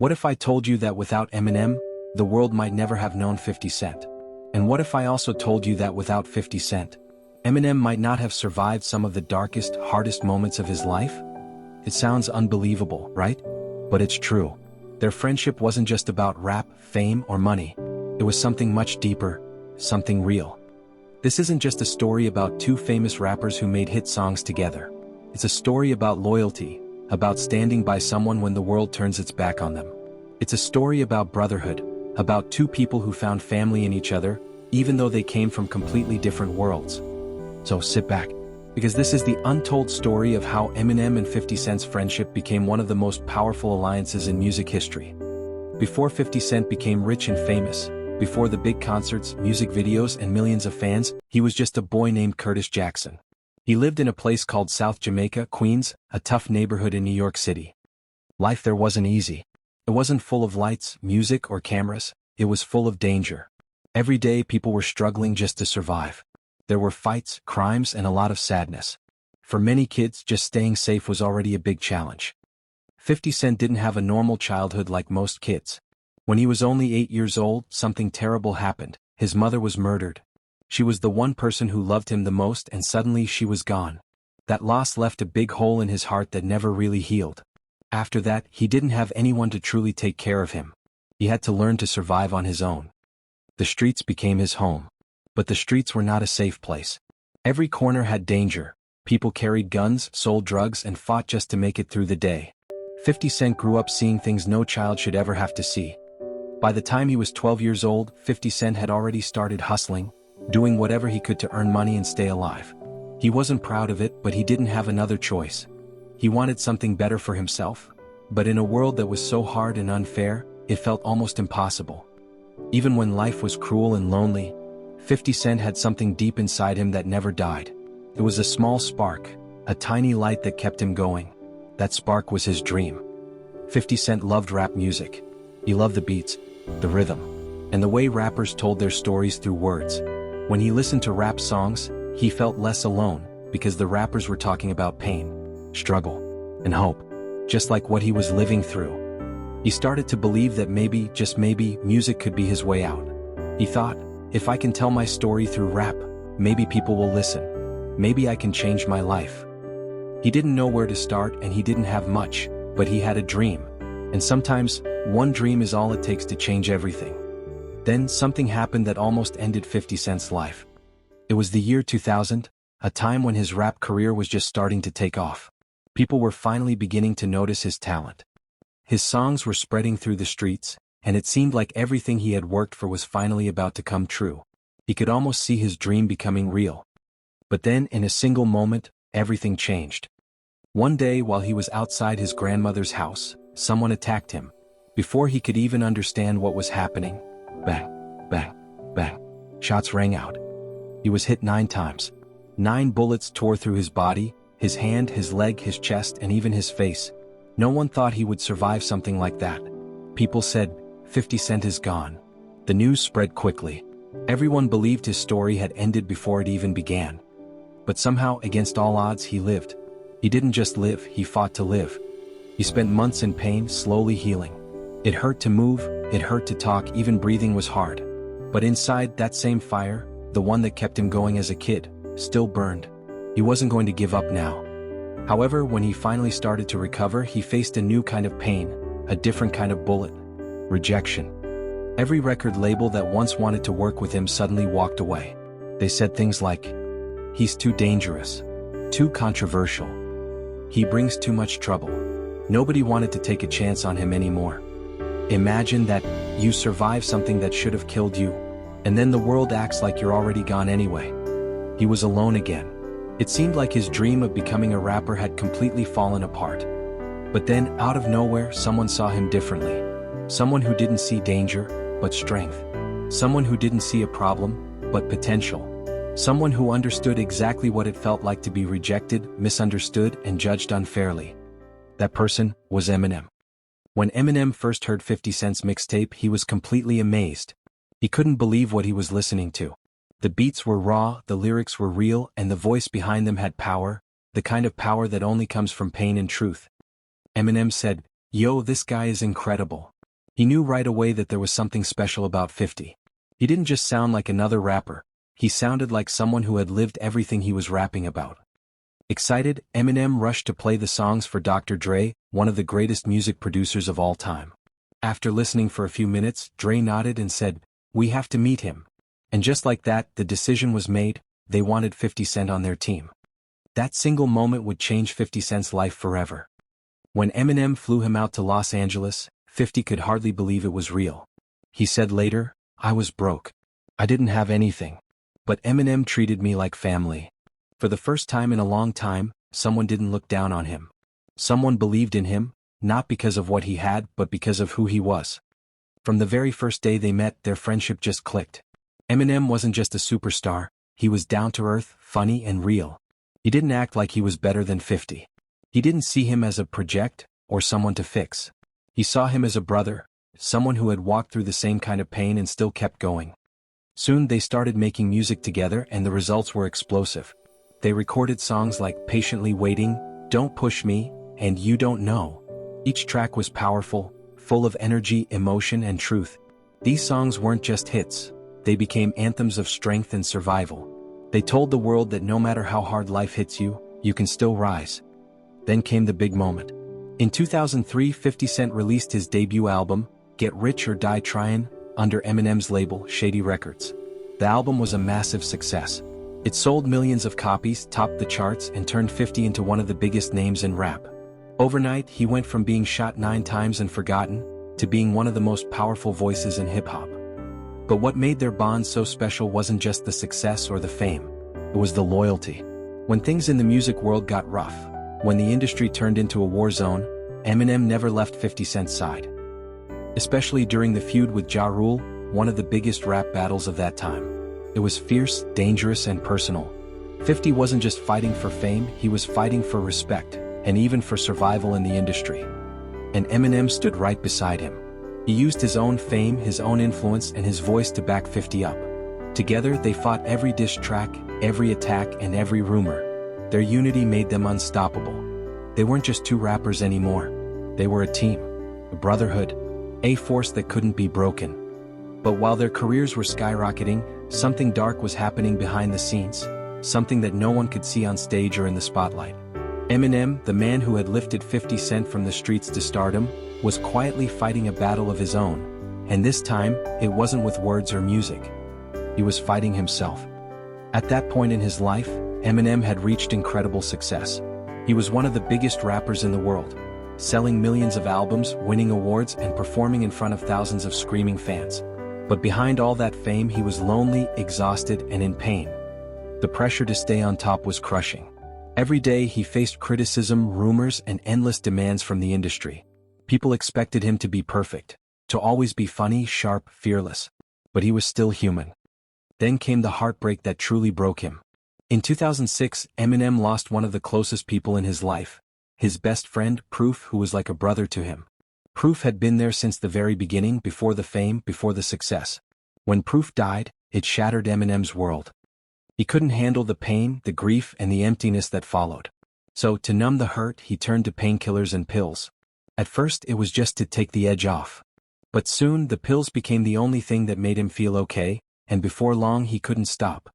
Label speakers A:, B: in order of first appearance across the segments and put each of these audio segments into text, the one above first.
A: What if I told you that without Eminem, the world might never have known 50 Cent? And what if I also told you that without 50 Cent, Eminem might not have survived some of the darkest, hardest moments of his life? It sounds unbelievable, right? But it's true. Their friendship wasn't just about rap, fame, or money. It was something much deeper, something real. This isn't just a story about two famous rappers who made hit songs together. It's a story about loyalty, about standing by someone when the world turns its back on them. It's a story about brotherhood, about two people who found family in each other, even though they came from completely different worlds. So sit back, because this is the untold story of how Eminem and 50 Cent's friendship became one of the most powerful alliances in music history. Before 50 Cent became rich and famous, before the big concerts, music videos, and millions of fans, he was just a boy named Curtis Jackson. He lived in a place called South Jamaica, Queens, a tough neighborhood in New York City. Life there wasn't easy. It wasn't full of lights, music, or cameras. It was full of danger. Every day people were struggling just to survive. There were fights, crimes, and a lot of sadness. For many kids, just staying safe was already a big challenge. 50 Cent didn't have a normal childhood like most kids. When he was only 8 years old, something terrible happened. His mother was murdered. She was the one person who loved him the most, and suddenly she was gone. That loss left a big hole in his heart that never really healed. After that, he didn't have anyone to truly take care of him. He had to learn to survive on his own. The streets became his home. But the streets were not a safe place. Every corner had danger. People carried guns, sold drugs, and fought just to make it through the day. 50 Cent grew up seeing things no child should ever have to see. By the time he was 12 years old, 50 Cent had already started hustling, doing whatever he could to earn money and stay alive. He wasn't proud of it, but he didn't have another choice. He wanted something better for himself. But in a world that was so hard and unfair, it felt almost impossible. Even when life was cruel and lonely, 50 Cent had something deep inside him that never died. It was a small spark, a tiny light that kept him going. That spark was his dream. 50 Cent loved rap music. He loved the beats, the rhythm, and the way rappers told their stories through words. When he listened to rap songs, he felt less alone, because the rappers were talking about pain, struggle, and hope, just like what he was living through. He started to believe that maybe, just maybe, music could be his way out. He thought, if I can tell my story through rap, maybe people will listen. Maybe I can change my life. He didn't know where to start and he didn't have much, but he had a dream. And sometimes, one dream is all it takes to change everything. Then something happened that almost ended 50 Cent's life. It was the year 2000, a time when his rap career was just starting to take off. People were finally beginning to notice his talent. His songs were spreading through the streets, and it seemed like everything he had worked for was finally about to come true. He could almost see his dream becoming real. But then, in a single moment, everything changed. One day, while he was outside his grandmother's house, someone attacked him. Before he could even understand what was happening, bang, bang, bang, shots rang out. He was hit 9 times. 9 bullets tore through his body, his hand, his leg, his chest, and even his face. No one thought he would survive something like that. People said, 50 Cent is gone. The news spread quickly. Everyone believed his story had ended before it even began. But somehow, against all odds, he lived. He didn't just live, he fought to live. He spent months in pain, slowly healing. It hurt to move, it hurt to talk, even breathing was hard. But inside, that same fire, the one that kept him going as a kid, still burned. He wasn't going to give up now. However, when he finally started to recover, he faced a new kind of pain, a different kind of bullet. Rejection. Every record label that once wanted to work with him suddenly walked away. They said things like, he's too dangerous, too controversial. He brings too much trouble. Nobody wanted to take a chance on him anymore. Imagine that, you survive something that should have killed you, and then the world acts like you're already gone anyway. He was alone again. It seemed like his dream of becoming a rapper had completely fallen apart. But then, out of nowhere, someone saw him differently. Someone who didn't see danger, but strength. Someone who didn't see a problem, but potential. Someone who understood exactly what it felt like to be rejected, misunderstood, and judged unfairly. That person was Eminem. When Eminem first heard 50 Cent's mixtape, he was completely amazed. He couldn't believe what he was listening to. The beats were raw, the lyrics were real, and the voice behind them had power, the kind of power that only comes from pain and truth. Eminem said, "Yo, this guy is incredible." He knew right away that there was something special about 50. He didn't just sound like another rapper, he sounded like someone who had lived everything he was rapping about. Excited, Eminem rushed to play the songs for Dr. Dre, one of the greatest music producers of all time. After listening for a few minutes, Dre nodded and said, "We have to meet him." And just like that, the decision was made, they wanted 50 Cent on their team. That single moment would change 50 Cent's life forever. When Eminem flew him out to Los Angeles, 50 could hardly believe it was real. He said later, "I was broke. I didn't have anything. But Eminem treated me like family." For the first time in a long time, someone didn't look down on him. Someone believed in him, not because of what he had but because of who he was. From the very first day they met, their friendship just clicked. Eminem wasn't just a superstar, he was down-to-earth, funny and real. He didn't act like he was better than 50. He didn't see him as a project, or someone to fix. He saw him as a brother, someone who had walked through the same kind of pain and still kept going. Soon they started making music together and the results were explosive. They recorded songs like "Patiently Waiting," "Don't Push Me," and "You Don't Know." Each track was powerful, full of energy, emotion and truth. These songs weren't just hits, they became anthems of strength and survival. They told the world that no matter how hard life hits you, you can still rise. Then came the big moment. In 2003, 50 Cent released his debut album, Get Rich or Die Tryin', under Eminem's label, Shady Records. The album was a massive success. It sold millions of copies, topped the charts, and turned 50 into one of the biggest names in rap. Overnight, he went from being shot 9 times and forgotten, to being one of the most powerful voices in hip-hop. But what made their bond so special wasn't just the success or the fame. It was the loyalty. When things in the music world got rough, when the industry turned into a war zone, Eminem never left 50 Cent's side. Especially during the feud with Ja Rule, one of the biggest rap battles of that time. It was fierce, dangerous and personal. 50 wasn't just fighting for fame, he was fighting for respect, and even for survival in the industry. And Eminem stood right beside him. He used his own fame, his own influence, and his voice to back 50 up. Together they fought every diss track, every attack, and every rumor. Their unity made them unstoppable. They weren't just two rappers anymore. They were a team, a brotherhood, a force that couldn't be broken. But while their careers were skyrocketing, something dark was happening behind the scenes, something that no one could see on stage or in the spotlight. Eminem, the man who had lifted 50 Cent from the streets to stardom, was quietly fighting a battle of his own, and this time, it wasn't with words or music. He was fighting himself. At that point in his life, Eminem had reached incredible success. He was one of the biggest rappers in the world, selling millions of albums, winning awards, and performing in front of thousands of screaming fans. But behind all that fame, he was lonely, exhausted, and in pain. The pressure to stay on top was crushing. Every day he faced criticism, rumors, and endless demands from the industry. People expected him to be perfect, to always be funny, sharp, fearless. But he was still human. Then came the heartbreak that truly broke him. In 2006, Eminem lost one of the closest people in his life, his best friend, Proof, who was like a brother to him. Proof had been there since the very beginning, before the fame, before the success. When Proof died, it shattered Eminem's world. He couldn't handle the pain, the grief, and the emptiness that followed. So, to numb the hurt, he turned to painkillers and pills. At first, it was just to take the edge off. But soon, the pills became the only thing that made him feel okay, and before long he couldn't stop.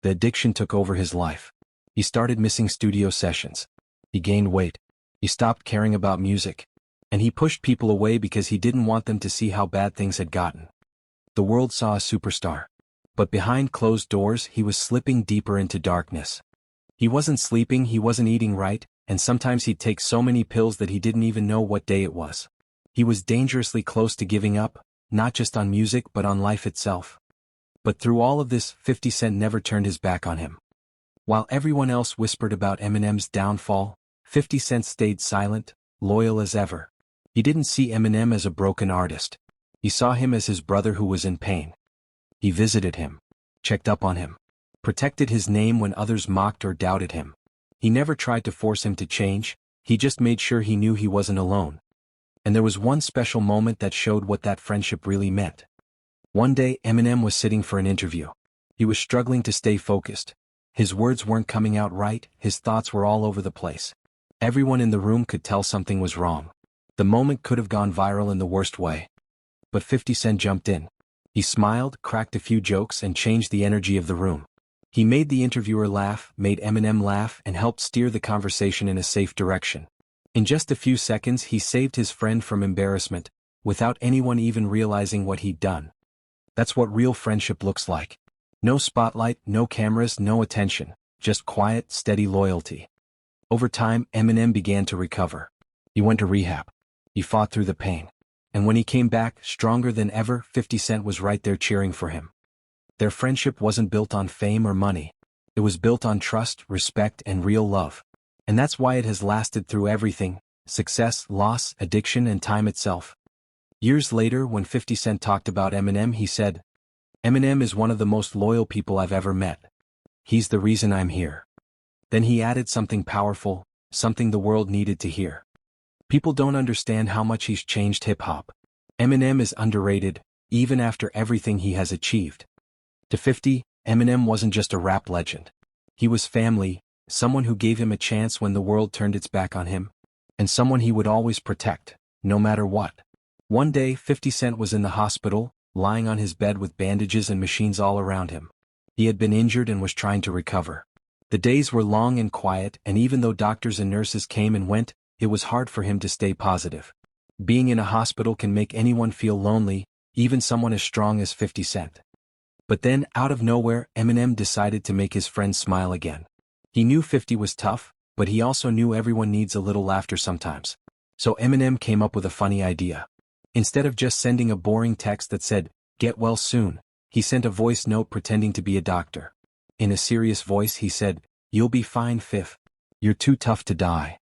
A: The addiction took over his life. He started missing studio sessions. He gained weight. He stopped caring about music. And he pushed people away because he didn't want them to see how bad things had gotten. The world saw a superstar. But behind closed doors, he was slipping deeper into darkness. He wasn't sleeping, he wasn't eating right, and sometimes he'd take so many pills that he didn't even know what day it was. He was dangerously close to giving up, not just on music but on life itself. But through all of this, 50 Cent never turned his back on him. While everyone else whispered about Eminem's downfall, 50 Cent stayed silent, loyal as ever. He didn't see Eminem as a broken artist. He saw him as his brother who was in pain. He visited him, checked up on him, protected his name when others mocked or doubted him. He never tried to force him to change, he just made sure he knew he wasn't alone. And there was one special moment that showed what that friendship really meant. One day, Eminem was sitting for an interview. He was struggling to stay focused. His words weren't coming out right, his thoughts were all over the place. Everyone in the room could tell something was wrong. The moment could have gone viral in the worst way. But 50 Cent jumped in. He smiled, cracked a few jokes, and changed the energy of the room. He made the interviewer laugh, made Eminem laugh, and helped steer the conversation in a safe direction. In just a few seconds, he saved his friend from embarrassment, without anyone even realizing what he'd done. That's what real friendship looks like. No spotlight, no cameras, no attention, just quiet, steady loyalty. Over time, Eminem began to recover. He went to rehab. He fought through the pain. And when he came back, stronger than ever, 50 Cent was right there cheering for him. Their friendship wasn't built on fame or money. It was built on trust, respect, and real love. And that's why it has lasted through everything: success, loss, addiction, and time itself. Years later, when 50 Cent talked about Eminem, he said, "Eminem is one of the most loyal people I've ever met. He's the reason I'm here." Then he added something powerful, something the world needed to hear. People don't understand how much he's changed hip-hop. Eminem is underrated, even after everything he has achieved. To 50, Eminem wasn't just a rap legend. He was family, someone who gave him a chance when the world turned its back on him, and someone he would always protect, no matter what. One day, 50 Cent was in the hospital, lying on his bed with bandages and machines all around him. He had been injured and was trying to recover. The days were long and quiet, and even though doctors and nurses came and went, it was hard for him to stay positive. Being in a hospital can make anyone feel lonely, even someone as strong as 50 Cent. But then, out of nowhere, Eminem decided to make his friends smile again. He knew 50 was tough, but he also knew everyone needs a little laughter sometimes. So Eminem came up with a funny idea. Instead of just sending a boring text that said, "Get well soon," he sent a voice note pretending to be a doctor. In a serious voice he said, "You'll be fine, Fif. You're too tough to die."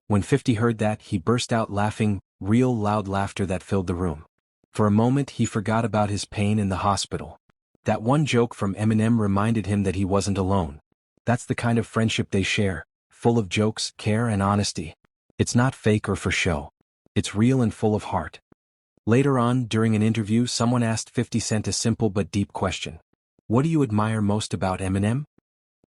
A: When 50 heard that, he burst out laughing, real loud laughter that filled the room. For a moment he forgot about his pain in the hospital. That one joke from Eminem reminded him that he wasn't alone. That's the kind of friendship they share, full of jokes, care, and honesty. It's not fake or for show. It's real and full of heart. Later on, during an interview, someone asked 50 Cent a simple but deep question. "What do you admire most about Eminem?"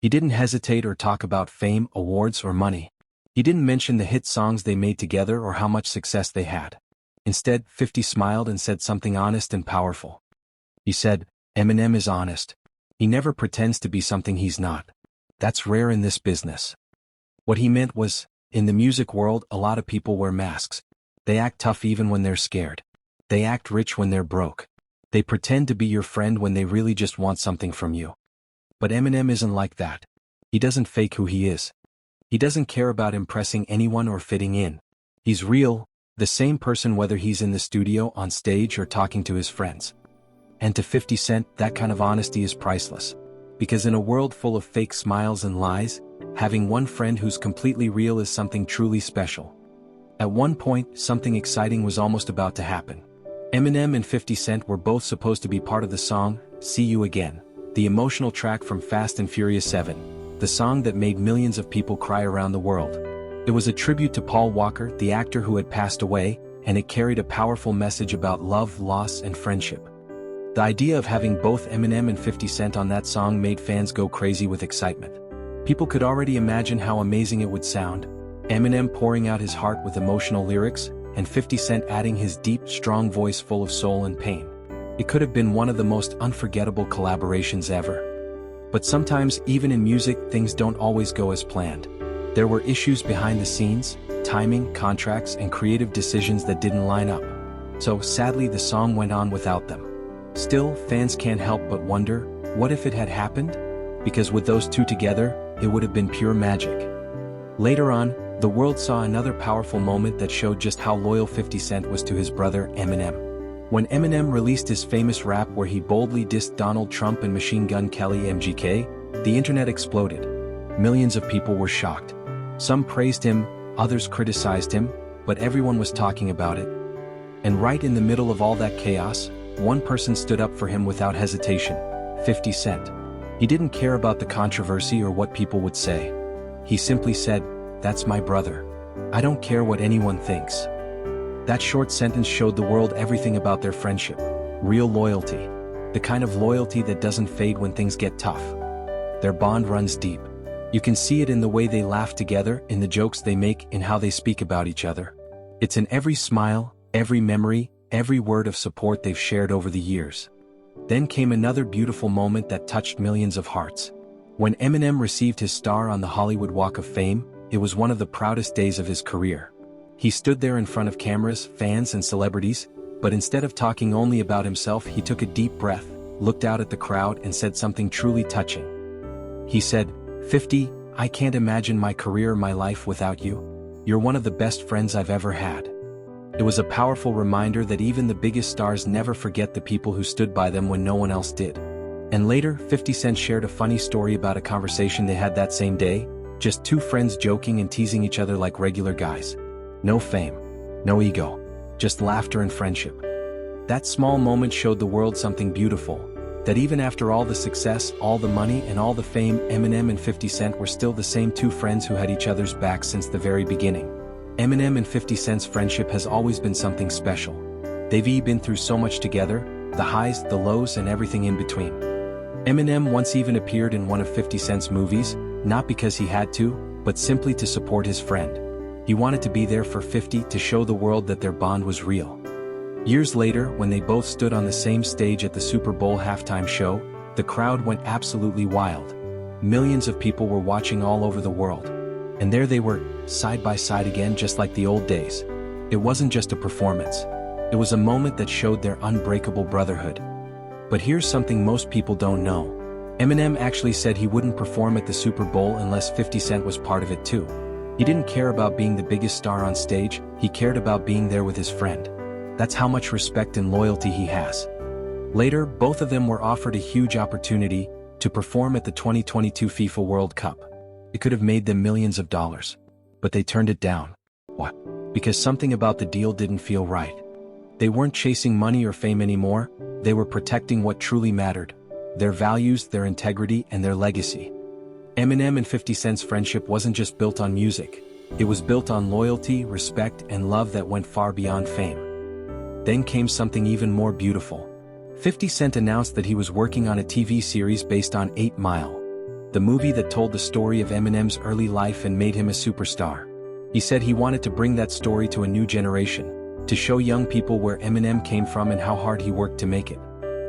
A: He didn't hesitate or talk about fame, awards, or money. He didn't mention the hit songs they made together or how much success they had. Instead, 50 smiled and said something honest and powerful. He said, "Eminem is honest. He never pretends to be something he's not. That's rare in this business." What he meant was, in the music world, a lot of people wear masks. They act tough even when they're scared. They act rich when they're broke. They pretend to be your friend when they really just want something from you. But Eminem isn't like that. He doesn't fake who he is. He doesn't care about impressing anyone or fitting in. He's real, the same person whether he's in the studio, on stage, or talking to his friends. And to 50 Cent, that kind of honesty is priceless. Because in a world full of fake smiles and lies, having one friend who's completely real is something truly special. At one point, something exciting was almost about to happen. Eminem and 50 Cent were both supposed to be part of the song, "See You Again," the emotional track from Fast and Furious 7, the song that made millions of people cry around the world. It was a tribute to Paul Walker, the actor who had passed away, and it carried a powerful message about love, loss, and friendship. The idea of having both Eminem and 50 Cent on that song made fans go crazy with excitement. People could already imagine how amazing it would sound. Eminem pouring out his heart with emotional lyrics, and 50 Cent adding his deep, strong voice full of soul and pain. It could have been one of the most unforgettable collaborations ever. But sometimes, even in music, things don't always go as planned. There were issues behind the scenes, timing, contracts, and creative decisions that didn't line up. So, sadly, the song went on without them. Still, fans can't help but wonder, what if it had happened? Because with those two together, it would have been pure magic. Later on, the world saw another powerful moment that showed just how loyal 50 Cent was to his brother, Eminem. When Eminem released his famous rap where he boldly dissed Donald Trump and Machine Gun Kelly MGK, the internet exploded. Millions of people were shocked. Some praised him, others criticized him, but everyone was talking about it. And right in the middle of all that chaos, one person stood up for him without hesitation: 50 Cent. He didn't care about the controversy or what people would say. He simply said, "That's my brother. I don't care what anyone thinks." That short sentence showed the world everything about their friendship. Real loyalty. The kind of loyalty that doesn't fade when things get tough. Their bond runs deep. You can see it in the way they laugh together, in the jokes they make, in how they speak about each other. It's in every smile, every memory, every word of support they've shared over the years. Then came another beautiful moment that touched millions of hearts. When Eminem received his star on the Hollywood Walk of Fame, it was one of the proudest days of his career. He stood there in front of cameras, fans, and celebrities, but instead of talking only about himself, he took a deep breath, looked out at the crowd, and said something truly touching. He said, "50, I can't imagine my career or my life without you. You're one of the best friends I've ever had." It was a powerful reminder that even the biggest stars never forget the people who stood by them when no one else did. And later, 50 Cent shared a funny story about a conversation they had that same day, just two friends joking and teasing each other like regular guys. No fame, no ego, just laughter and friendship. That small moment showed the world something beautiful, that even after all the success, all the money, and all the fame, Eminem and 50 Cent were still the same two friends who had each other's backs since the very beginning. Eminem and 50 Cent's friendship has always been something special. They've been through so much together, the highs, the lows, and everything in between. Eminem once even appeared in one of 50 Cent's movies, not because he had to, but simply to support his friend. He wanted to be there for 50 to show the world that their bond was real. Years later, when they both stood on the same stage at the Super Bowl halftime show, the crowd went absolutely wild. Millions of people were watching all over the world. And there they were, side by side again, just like the old days. It wasn't just a performance. It was a moment that showed their unbreakable brotherhood. But here's something most people don't know. Eminem actually said he wouldn't perform at the Super Bowl unless 50 Cent was part of it too. He didn't care about being the biggest star on stage, he cared about being there with his friend. That's how much respect and loyalty he has. Later, both of them were offered a huge opportunity to perform at the 2022 FIFA World Cup. It could have made them millions of dollars. But they turned it down. Why? Because something about the deal didn't feel right. They weren't chasing money or fame anymore, they were protecting what truly mattered: their values, their integrity, and their legacy. Eminem and 50 Cent's friendship wasn't just built on music. It was built on loyalty, respect, and love that went far beyond fame. Then came something even more beautiful. 50 Cent announced that he was working on a TV series based on 8 Mile, the movie that told the story of Eminem's early life and made him a superstar. He said he wanted to bring that story to a new generation, to show young people where Eminem came from and how hard he worked to make it.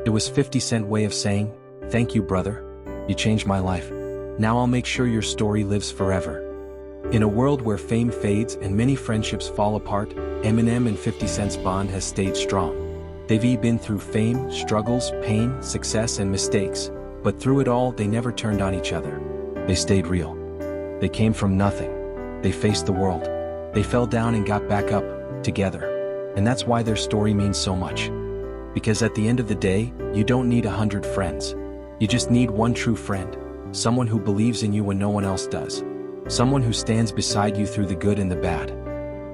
A: It was 50 Cent's way of saying, "Thank you, brother. You changed my life. Now I'll make sure your story lives forever." In a world where fame fades and many friendships fall apart, Eminem and 50 Cent's bond has stayed strong. They've been through fame, struggles, pain, success, and mistakes, but through it all they never turned on each other. They stayed real. They came from nothing. They faced the world. They fell down and got back up, together. And that's why their story means so much. Because at the end of the day, you don't need 100 friends. You just need one true friend, someone who believes in you when no one else does. Someone who stands beside you through the good and the bad.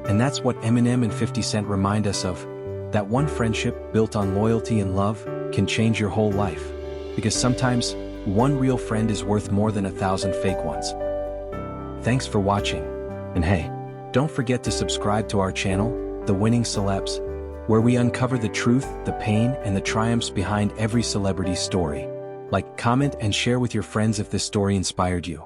A: And that's what Eminem and 50 Cent remind us of. That one friendship, built on loyalty and love, can change your whole life. Because sometimes, one real friend is worth more than 1,000 fake ones. Thanks for watching. And hey, don't forget to subscribe to our channel, The Winning Celebs, where we uncover the truth, the pain, and the triumphs behind every celebrity story. Like, comment, and share with your friends if this story inspired you.